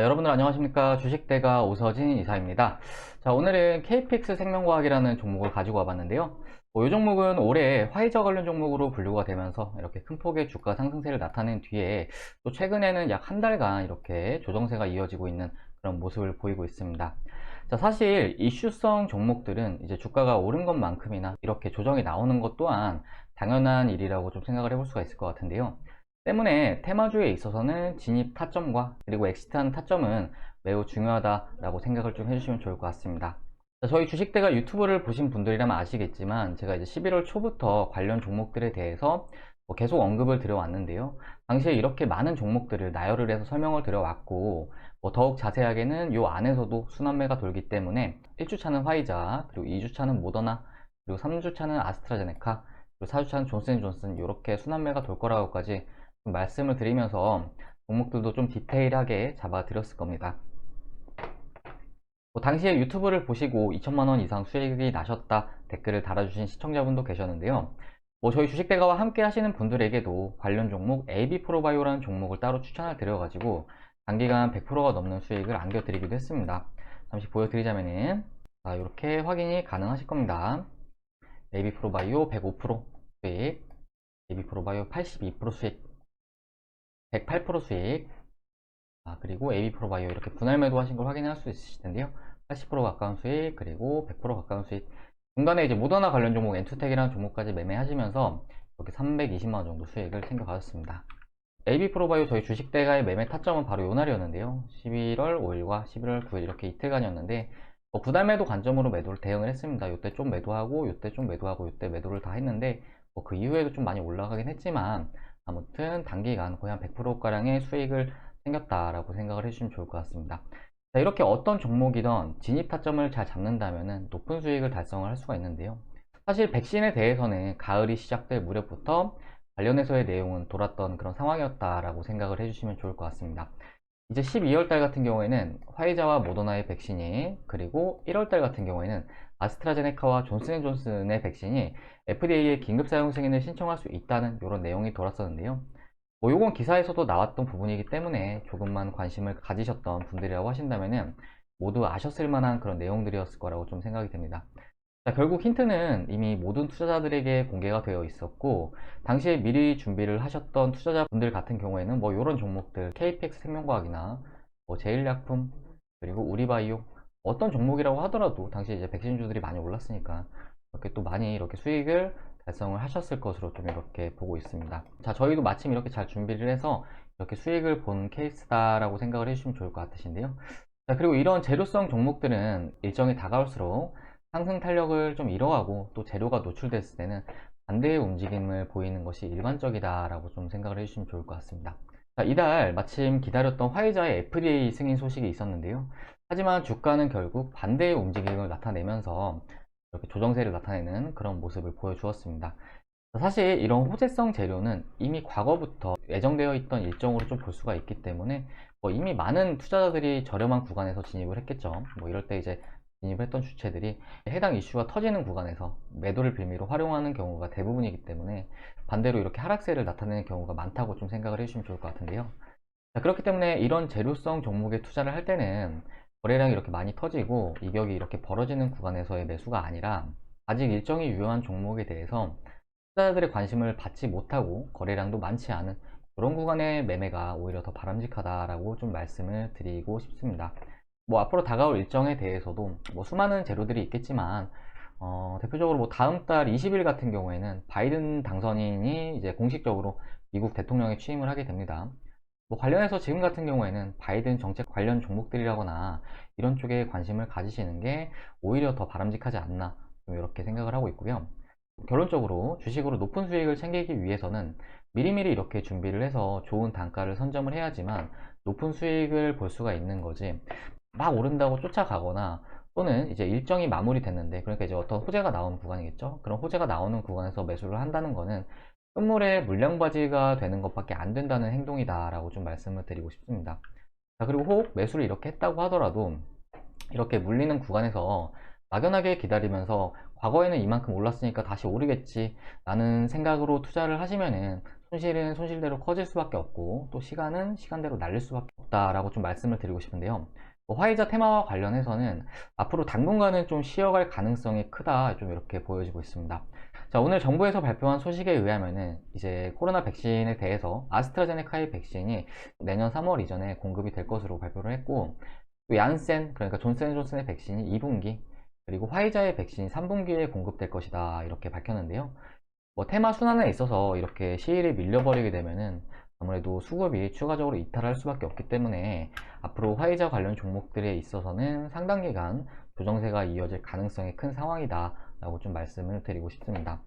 여러분들 안녕하십니까. 주식대가 오서진 이사입니다. 자, 오늘은 KPX 생명과학이라는 종목을 가지고 와봤는데요. 이 종목은 올해 화이자 관련 종목으로 분류가 되면서 이렇게 큰 폭의 주가 상승세를 나타낸 뒤에 또 최근에는 약 한 달간 이렇게 조정세가 이어지고 있는 그런 모습을 보이고 있습니다. 자, 사실 이슈성 종목들은 이제 주가가 오른 것만큼이나 이렇게 조정이 나오는 것 또한 당연한 일이라고 좀 생각을 해볼 수가 있을 것 같은데요. 때문에 테마주에 있어서는 진입 타점과 그리고 엑시트하는 타점은 매우 중요하다라고 생각을 좀 해주시면 좋을 것 같습니다. 자, 저희 주식대가 유튜브를 보신 분들이라면 아시겠지만 제가 이제 11월 초부터 관련 종목들에 대해서 계속 언급을 드려왔는데요. 당시에 이렇게 많은 종목들을 나열을 해서 설명을 드려왔고 더욱 자세하게는 이 안에서도 순환매가 돌기 때문에 1주차는 화이자, 그리고 2주차는 모더나, 그리고 3주차는 아스트라제네카, 그리고 4주차는 존슨앤존슨 이렇게 순환매가 돌 거라고까지 말씀을 드리면서 종목들도 좀 디테일하게 잡아 드렸을 겁니다. 당시에 유튜브를 보시고 2천만원 이상 수익이 나셨다 댓글을 달아주신 시청자분도 계셨는데요. 저희 주식대가와 함께 하시는 분들에게도 관련 종목 AB프로바이오라는 종목을 따로 추천을 드려가지고 단기간 100%가 넘는 수익을 안겨드리기도 했습니다. 잠시 보여드리자면은 이렇게 확인이 가능하실 겁니다. AB프로바이오 105% 수익, AB프로바이오 82% 수익, 108% 수익, 그리고 AB프로바이오 이렇게 분할 매도 하신 걸 확인할 수 있으실 텐데요. 80% 가까운 수익, 그리고 100% 가까운 수익. 중간에 이제 모더나 관련 종목 엔투텍이라는 종목까지 매매하시면서 이렇게 320만원 정도 수익을 챙겨 가셨습니다. AB프로바이오 저희 주식대가의 매매 타점은 바로 요 날이었는데요. 11월 5일과 11월 9일 이렇게 이틀간이었는데 분할 매도 관점으로 매도를 대응을 했습니다. 요때 좀 매도하고 요때 좀 매도하고 요때 매도를 다 했는데 그 이후에도 좀 많이 올라가긴 했지만 아무튼 단기간 거의 한 100%가량의 수익을 생겼다라고 생각을 해주시면 좋을 것 같습니다. 자, 이렇게 어떤 종목이든 진입 타점을 잘 잡는다면 높은 수익을 달성을 할 수가 있는데요. 사실 백신에 대해서는 가을이 시작될 무렵부터 관련해서의 내용은 돌았던 그런 상황이었다라고 생각을 해주시면 좋을 것 같습니다. 이제 12월달 같은 경우에는 화이자와 모더나의 백신이, 그리고 1월달 같은 경우에는 아스트라제네카와 존슨앤존슨의 백신이 FDA에 긴급 사용 승인을 신청할 수 있다는 이런 내용이 돌았었는데요. 요건 기사에서도 나왔던 부분이기 때문에 조금만 관심을 가지셨던 분들이라고 하신다면은 모두 아셨을 만한 그런 내용들이었을 거라고 좀 생각이 됩니다. 자, 결국 힌트는 이미 모든 투자자들에게 공개가 되어 있었고 당시에 미리 준비를 하셨던 투자자분들 같은 경우에는 이런 종목들 KPX 생명과학이나 제일약품, 그리고 우리바이오 어떤 종목이라고 하더라도 당시에 이제 백신주들이 많이 올랐으니까 이렇게 또 많이 이렇게 수익을 달성을 하셨을 것으로 좀 이렇게 보고 있습니다. 자, 저희도 마침 이렇게 잘 준비를 해서 이렇게 수익을 본 케이스다라고 생각을 해주시면 좋을 것 같으신데요. 자, 그리고 이런 재료성 종목들은 일정이 다가올수록 상승 탄력을 좀 잃어가고 또 재료가 노출됐을 때는 반대의 움직임을 보이는 것이 일반적이다라고 좀 생각을 해주시면 좋을 것 같습니다. 자, 이달 마침 기다렸던 화이자의 FDA 승인 소식이 있었는데요. 하지만 주가는 결국 반대의 움직임을 나타내면서 이렇게 조정세를 나타내는 그런 모습을 보여주었습니다. 사실 이런 호재성 재료는 이미 과거부터 예정되어 있던 일정으로 좀 볼 수가 있기 때문에 이미 많은 투자자들이 저렴한 구간에서 진입을 했겠죠. 이럴 때 이제 진입을 했던 주체들이 해당 이슈가 터지는 구간에서 매도를 빌미로 활용하는 경우가 대부분이기 때문에 반대로 이렇게 하락세를 나타내는 경우가 많다고 좀 생각을 해주시면 좋을 것 같은데요. 자, 그렇기 때문에 이런 재료성 종목에 투자를 할 때는 거래량이 이렇게 많이 터지고 이격이 이렇게 벌어지는 구간에서의 매수가 아니라 아직 일정이 유효한 종목에 대해서 투자자들의 관심을 받지 못하고 거래량도 많지 않은 그런 구간의 매매가 오히려 더 바람직하다라고 좀 말씀을 드리고 싶습니다. 앞으로 다가올 일정에 대해서도 수많은 재료들이 있겠지만 대표적으로 다음 달 20일 같은 경우에는 바이든 당선인이 이제 공식적으로 미국 대통령에 취임을 하게 됩니다. 관련해서 지금 같은 경우에는 바이든 정책 관련 종목들이라거나 이런 쪽에 관심을 가지시는 게 오히려 더 바람직하지 않나 좀 이렇게 생각을 하고 있고요. 결론적으로 주식으로 높은 수익을 챙기기 위해서는 미리미리 이렇게 준비를 해서 좋은 단가를 선점을 해야지만 높은 수익을 볼 수가 있는 거지, 막 오른다고 쫓아가거나 또는 이제 일정이 마무리됐는데, 그러니까 이제 어떤 호재가 나오는 구간이겠죠. 그런 호재가 나오는 구간에서 매수를 한다는 거는 끝물에 물량바지가 되는 것밖에 안 된다는 행동이다 라고 좀 말씀을 드리고 싶습니다. 자, 그리고 혹 매수를 이렇게 했다고 하더라도 이렇게 물리는 구간에서 막연하게 기다리면서 과거에는 이만큼 올랐으니까 다시 오르겠지 라는 생각으로 투자를 하시면은 손실은 손실대로 커질 수밖에 없고 또 시간은 시간대로 날릴 수밖에 없다라고 좀 말씀을 드리고 싶은데요. 화이자 테마와 관련해서는 앞으로 당분간은 좀 쉬어갈 가능성이 크다, 좀 이렇게 보여지고 있습니다. 자, 오늘 정부에서 발표한 소식에 의하면은 이제 코로나 백신에 대해서 아스트라제네카의 백신이 내년 3월 이전에 공급이 될 것으로 발표를 했고, 또 얀센, 그러니까 존슨앤존슨의 백신이 2분기, 그리고 화이자의 백신이 3분기에 공급될 것이다, 이렇게 밝혔는데요. 테마 순환에 있어서 이렇게 시일이 밀려버리게 되면은 아무래도 수급이 추가적으로 이탈할 수밖에 없기 때문에 앞으로 화이자 관련 종목들에 있어서는 상당 기간 조정세가 이어질 가능성이 큰 상황이다 라고 좀 말씀을 드리고 싶습니다.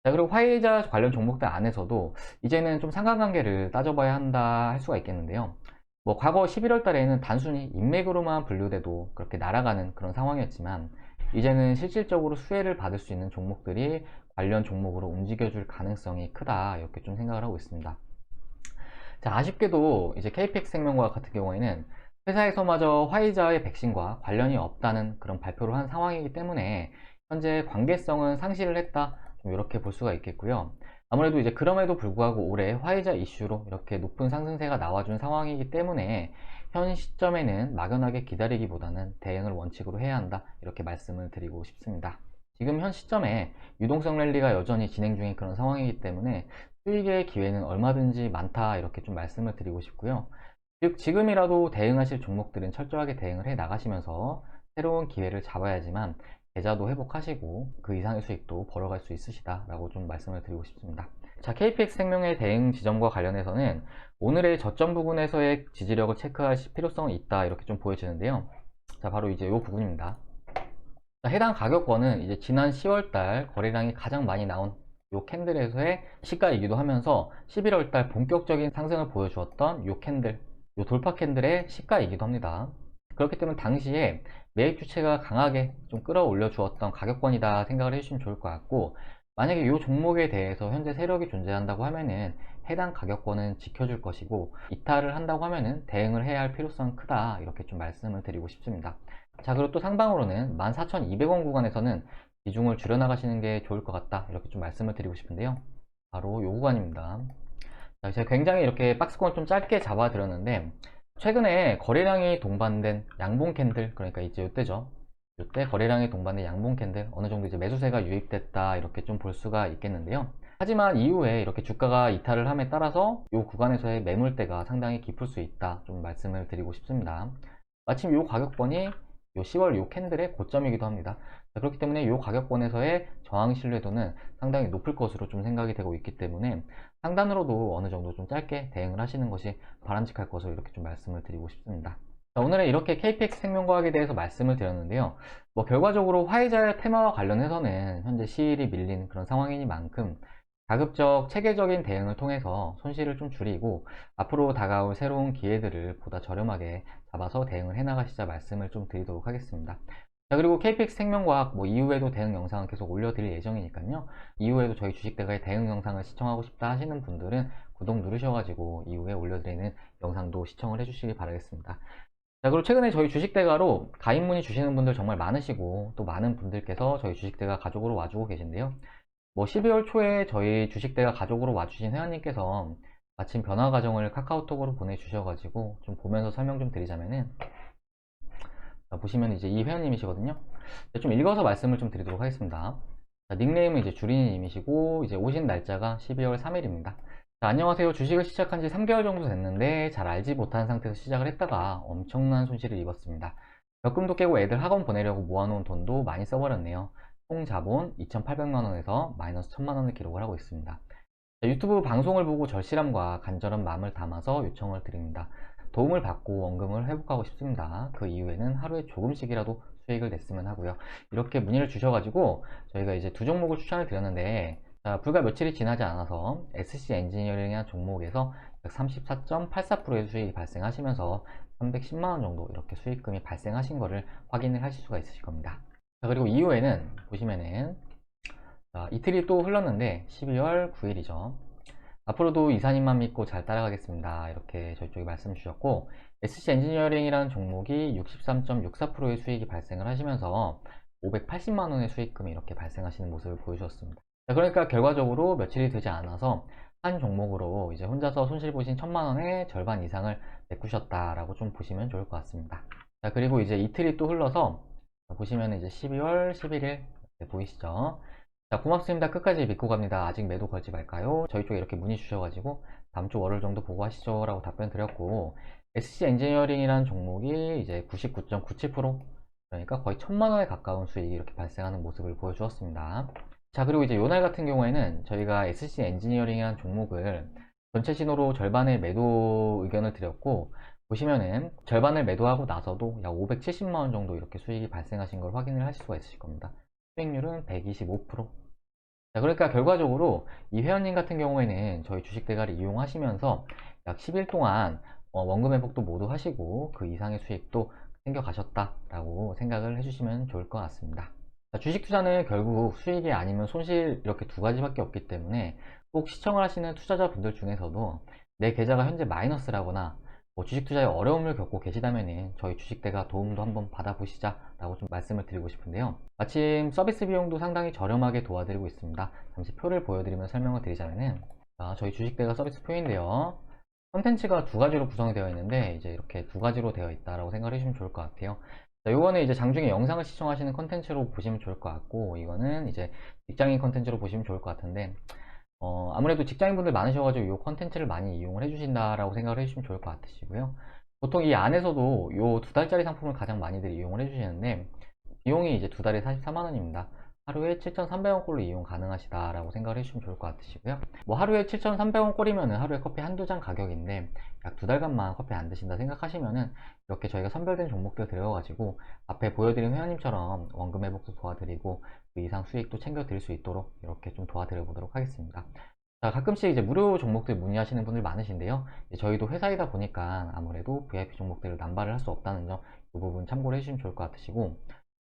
자, 그리고 화이자 관련 종목들 안에서도 이제는 좀 상관관계를 따져봐야 한다 할 수가 있겠는데요. 과거 11월 달에는 단순히 인맥으로만 분류돼도 그렇게 날아가는 그런 상황이었지만 이제는 실질적으로 수혜를 받을 수 있는 종목들이 관련 종목으로 움직여줄 가능성이 크다, 이렇게 좀 생각을 하고 있습니다. 자, 아쉽게도 이제 KPX 생명과학 같은 경우에는 회사에서마저 화이자의 백신과 관련이 없다는 그런 발표를 한 상황이기 때문에 현재 관계성은 상실을 했다, 좀 이렇게 볼 수가 있겠고요. 아무래도 이제 그럼에도 불구하고 올해 화이자 이슈로 이렇게 높은 상승세가 나와준 상황이기 때문에 현 시점에는 막연하게 기다리기보다는 대응을 원칙으로 해야 한다, 이렇게 말씀을 드리고 싶습니다. 지금 현 시점에 유동성 랠리가 여전히 진행 중인 그런 상황이기 때문에 수익의 기회는 얼마든지 많다, 이렇게 좀 말씀을 드리고 싶고요. 즉 지금이라도 대응하실 종목들은 철저하게 대응을 해 나가시면서 새로운 기회를 잡아야지만 계좌도 회복하시고 그 이상의 수익도 벌어갈 수 있으시다 라고 좀 말씀을 드리고 싶습니다. 자, KPX 생명의 대응 지점과 관련해서는 오늘의 저점 부근에서의 지지력을 체크할 필요성이 있다, 이렇게 좀 보여지는데요. 자, 바로 이제 이 부분입니다. 자, 해당 가격권은 이제 지난 10월달 거래량이 가장 많이 나온 요 캔들에서의 시가이기도 하면서 11월달 본격적인 상승을 보여주었던 요 캔들, 요 돌파 캔들의 시가이기도 합니다. 그렇기 때문에 당시에 매입 주체가 강하게 좀 끌어올려 주었던 가격권이다 생각을 해주시면 좋을 것 같고, 만약에 이 종목에 대해서 현재 세력이 존재한다고 하면은 해당 가격권은 지켜줄 것이고, 이탈을 한다고 하면은 대응을 해야 할 필요성은 크다, 이렇게 좀 말씀을 드리고 싶습니다. 자, 그리고 또 상방으로는 14,200원 구간에서는 비중을 줄여나가시는 게 좋을 것 같다, 이렇게 좀 말씀을 드리고 싶은데요. 바로 요 구간입니다. 자, 제가 굉장히 이렇게 박스권을 좀 짧게 잡아 드렸는데 최근에 거래량이 동반된 양봉 캔들, 그러니까 이제 이때죠. 이때 거래량이 동반된 양봉 캔들, 어느 정도 이제 매수세가 유입됐다, 이렇게 좀 볼 수가 있겠는데요. 하지만 이후에 이렇게 주가가 이탈을 함에 따라서 이 구간에서의 매물대가 상당히 깊을 수 있다, 좀 말씀을 드리고 싶습니다. 마침 이 가격권이 요 10월 요 캔들의 고점이기도 합니다. 자, 그렇기 때문에 이 가격권에서의 저항 신뢰도는 상당히 높을 것으로 좀 생각이 되고 있기 때문에 상단으로도 어느 정도 좀 짧게 대응을 하시는 것이 바람직할 것으로 이렇게 좀 말씀을 드리고 싶습니다. 자, 오늘은 이렇게 KPX 생명과학에 대해서 말씀을 드렸는데요. 결과적으로 화이자의 테마와 관련해서는 현재 시일이 밀린 그런 상황이니만큼 가급적 체계적인 대응을 통해서 손실을 좀 줄이고 앞으로 다가올 새로운 기회들을 보다 저렴하게 잡아서 대응을 해나가시자 말씀을 좀 드리도록 하겠습니다. 자, 그리고 KPX 생명과학 이후에도 대응 영상을 계속 올려드릴 예정이니까요. 이후에도 저희 주식대가의 대응 영상을 시청하고 싶다 하시는 분들은 구독 누르셔가지고 이후에 올려드리는 영상도 시청을 해주시기 바라겠습니다. 자, 그리고 최근에 저희 주식대가로 가입 문의 주시는 분들 정말 많으시고 또 많은 분들께서 저희 주식대가 가족으로 와주고 계신데요. 12월 초에 저희 주식대가 가족으로 와주신 회원님께서 마침 변화 과정을 카카오톡으로 보내주셔가지고 좀 보면서 설명 좀 드리자면은, 보시면 이제 이 회원님이시거든요. 좀 읽어서 말씀을 좀 드리도록 하겠습니다. 자, 닉네임은 이제 주린이님이시고 이제 오신 날짜가 12월 3일입니다. 자, 안녕하세요. 주식을 시작한 지 3개월 정도 됐는데 잘 알지 못한 상태에서 시작을 했다가 엄청난 손실을 입었습니다. 적금도 깨고 애들 학원 보내려고 모아놓은 돈도 많이 써버렸네요. 총 자본 2,800만원에서 마이너스 1,000만원을 기록을 하고 있습니다. 자, 유튜브 방송을 보고 절실함과 간절한 마음을 담아서 요청을 드립니다. 도움을 받고 원금을 회복하고 싶습니다. 그 이후에는 하루에 조금씩이라도 수익을 냈으면 하고요. 이렇게 문의를 주셔가지고 저희가 이제 두 종목을 추천을 드렸는데, 자, 불과 며칠이 지나지 않아서 SC 엔지니어링이라는 종목에서 약 34.84%의 수익이 발생하시면서 310만원 정도 이렇게 수익금이 발생하신 거를 확인을 하실 수가 있으실 겁니다. 자, 그리고 이후에는 보시면은 자, 이틀이 또 흘렀는데 12월 9일이죠. 앞으로도 이사님만 믿고 잘 따라가겠습니다, 이렇게 저희 쪽에 말씀 주셨고, SC 엔지니어링이라는 종목이 63.64%의 수익이 발생을 하시면서 580만원의 수익금이 이렇게 발생하시는 모습을 보여주었습니다. 자, 그러니까 결과적으로 며칠이 되지 않아서 한 종목으로 이제 혼자서 손실 보신 1,000만 원의 절반 이상을 메꾸셨다라고 좀 보시면 좋을 것 같습니다. 자, 그리고 이제 이틀이 또 흘러서 보시면 이제 12월 11일 보이시죠? 자, 고맙습니다. 끝까지 믿고 갑니다. 아직 매도 걸지 말까요? 저희 쪽에 이렇게 문의 주셔가지고 다음 주 월요일 정도 보고 하시죠 라고 답변 드렸고, SC 엔지니어링이라는 종목이 이제 99.97%, 그러니까 거의 1,000만 원에 가까운 수익이 이렇게 발생하는 모습을 보여주었습니다. 자, 그리고 이제 요날 같은 경우에는 저희가 SC 엔지니어링이라는 종목을 전체 신호로 절반의 매도 의견을 드렸고, 보시면은 절반을 매도하고 나서도 약 570만원 정도 이렇게 수익이 발생하신 걸 확인을 하실 수가 있으실 겁니다. 수익률은 125%. 자, 그러니까 결과적으로 이 회원님 같은 경우에는 저희 주식 대가를 이용하시면서 약 10일 동안 원금 회복도 모두 하시고 그 이상의 수익도 챙겨 가셨다라고 생각을 해주시면 좋을 것 같습니다. 자, 주식 투자는 결국 수익이 아니면 손실 이렇게 두 가지밖에 없기 때문에 꼭 시청을 하시는 투자자분들 중에서도 내 계좌가 현재 마이너스라거나 주식 투자에 어려움을 겪고 계시다면 저희 주식대가 도움도 한번 받아보시자 라고 좀 말씀을 드리고 싶은데요. 마침 서비스 비용도 상당히 저렴하게 도와드리고 있습니다. 잠시 표를 보여드리면 설명을 드리자면은, 저희 주식대가 서비스 표인데요. 컨텐츠가 두 가지로 구성이 되어 있는데 이제 이렇게 두 가지로 되어 있다라고 생각을 해주시면 좋을 것 같아요. 자, 요거는 이제 장중에 영상을 시청하시는 컨텐츠로 보시면 좋을 것 같고, 이거는 이제 직장인 컨텐츠로 보시면 좋을 것 같은데, 아무래도 직장인분들 많으셔가지고 이 컨텐츠를 많이 이용을 해주신다라고 생각을 해주시면 좋을 것 같으시고요. 보통 이 안에서도 이 두 달짜리 상품을 가장 많이들 이용을 해주시는데, 비용이 이제 두 달에 44만원입니다. 하루에 7,300원 꼴로 이용 가능하시다라고 생각을 해주시면 좋을 것 같으시고요. 뭐 하루에 7,300원 꼴이면은 하루에 커피 한두 잔 가격인데, 약 두 달간만 커피 안 드신다 생각하시면은 이렇게 저희가 선별된 종목들 들여가지고 앞에 보여드린 회원님처럼 원금 회복도 도와드리고 그 이상 수익도 챙겨 드릴 수 있도록 이렇게 좀 도와드려 보도록 하겠습니다. 자, 가끔씩 이제 무료 종목들 문의하시는 분들 많으신데요. 저희도 회사이다 보니까 아무래도 VIP 종목들을 남발을 할 수 없다는 점, 이 부분 참고를 해주시면 좋을 것 같으시고,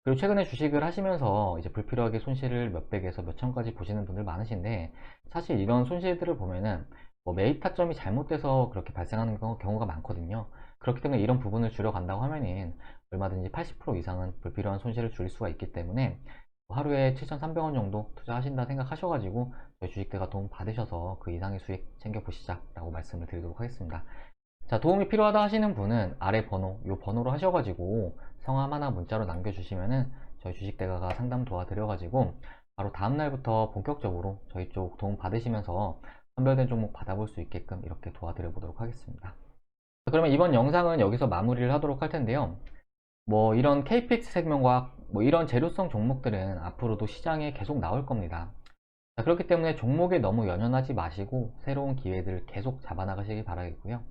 그리고 최근에 주식을 하시면서 이제 불필요하게 손실을 몇백에서 몇천까지 보시는 분들 많으신데, 사실 이런 손실들을 보면은 뭐 매입 타점이 잘못돼서 그렇게 발생하는 경우가 많거든요. 그렇기 때문에 이런 부분을 줄여간다고 하면은 얼마든지 80% 이상은 불필요한 손실을 줄일 수가 있기 때문에 하루에 7,300원 정도 투자하신다 생각하셔가지고 저희 주식대가 도움 받으셔서 그 이상의 수익 챙겨보시자 라고 말씀을 드리도록 하겠습니다. 자, 도움이 필요하다 하시는 분은 아래 번호, 요 번호로 하셔가지고 성함 하나 문자로 남겨주시면은 저희 주식대가가 상담 도와드려가지고 바로 다음날부터 본격적으로 저희 쪽 도움 받으시면서 선별된 종목 받아볼 수 있게끔 이렇게 도와드려 보도록 하겠습니다. 그러면 이번 영상은 여기서 마무리를 하도록 할 텐데요. 뭐 이런 KPX segment과 뭐 이런 재료성 종목들은 앞으로도 시장에 계속 나올 겁니다. 자, 그렇기 때문에 종목에 너무 연연하지 마시고 새로운 기회들을 계속 잡아나가시길 바라겠고요.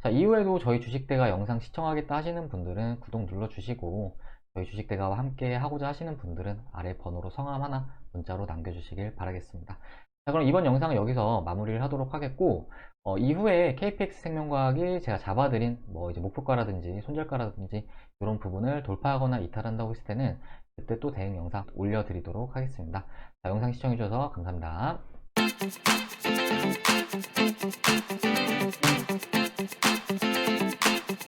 자, 이후에도 저희 주식대가 영상 시청하겠다 하시는 분들은 구독 눌러주시고, 저희 주식대가와 함께 하고자 하시는 분들은 아래 번호로 성함 하나 문자로 남겨주시길 바라겠습니다. 자, 그럼 이번 영상은 여기서 마무리를 하도록 하겠고, 이후에 KPX 생명과학이 제가 잡아드린 뭐 이제 목표가라든지 손절가라든지 이런 부분을 돌파하거나 이탈한다고 했을 때는 그때 또 대응 영상 올려드리도록 하겠습니다. 자, 영상 시청해주셔서 감사합니다.